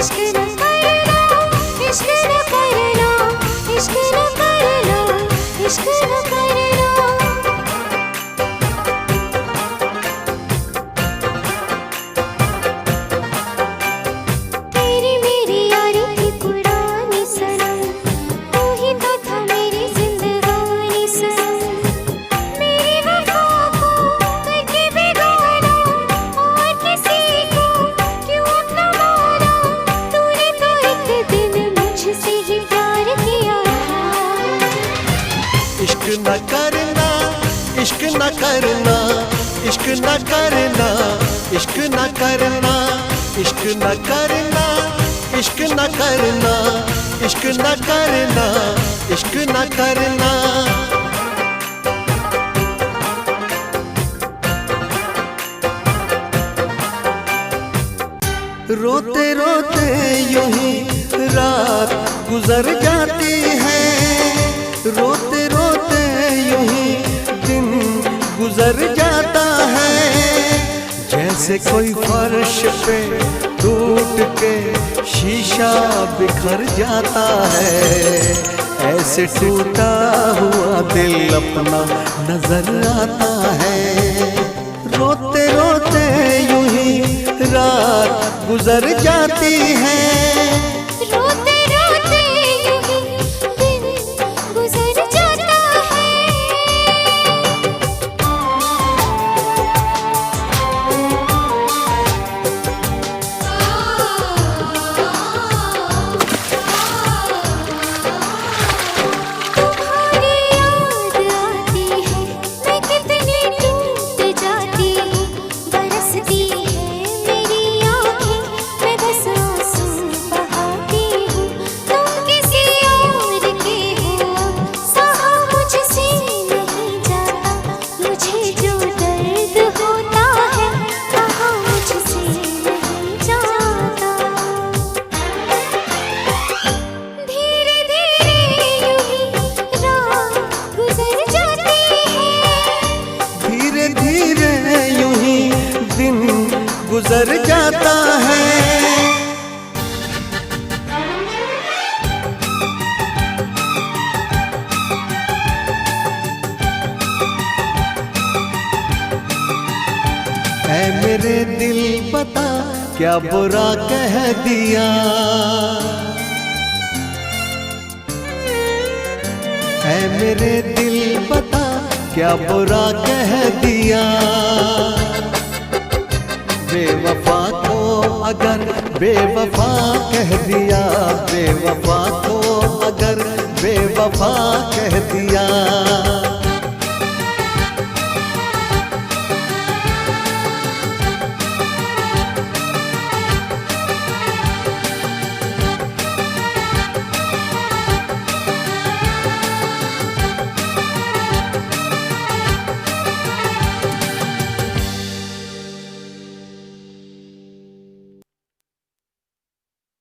इश्क न करना, इश्क न करना, इश्क न करना, इश्क न करना। तेरी मेरी यारी की पुरानी सनम, तू ही तो था मेरी जिंदगानी सनम। मेरी वफा को करके बेगाना, और किसी को क्यों अपना माना। तूने तो एक दिन मुझसे ही प्यार किया था। इश्क न करना, इश्क न करना, इश्क न करना, इश्क न करना, इश्क न करना, इश्क न करना, इश्क न करना, इश्क न करना। रोते रोते यूं ही रात गुजर जाती है, रोते रोते यूं ही दिन गुजर जाता है। जैसे कोई फर्श पे टूट के शीशा बिखर जाता है, ऐसे टूटा हुआ दिल अपना नजर आता है। रोते रोते यूं ही रात गुजर जाती है, रोते रोते यूं ही दिन गुजर जाता है। तुम्हारी याद आती है, मैं कितनी टूट जाती हूँ। बरसती है मेरी आँखें, मैं बस आंसू बहाती हूँ। तुम किसी और के हो, सहा मुझसे नहीं जाता। मुझे जो दर्द होता है, कहा मुझसे नहीं जाता। धीरे धीरे यूं ही रात गुजर जाती है, धीरे धीरे यूं ही दिन गुजर जाता है। ऐ मेरे दिल बता क्या बुरा कह दिया, ऐ मेरे दिल बता क्या बुरा कह दिया। बेवफा को अगर बेवफा कह दिया, बेवफा को अगर बेवफा कह दिया।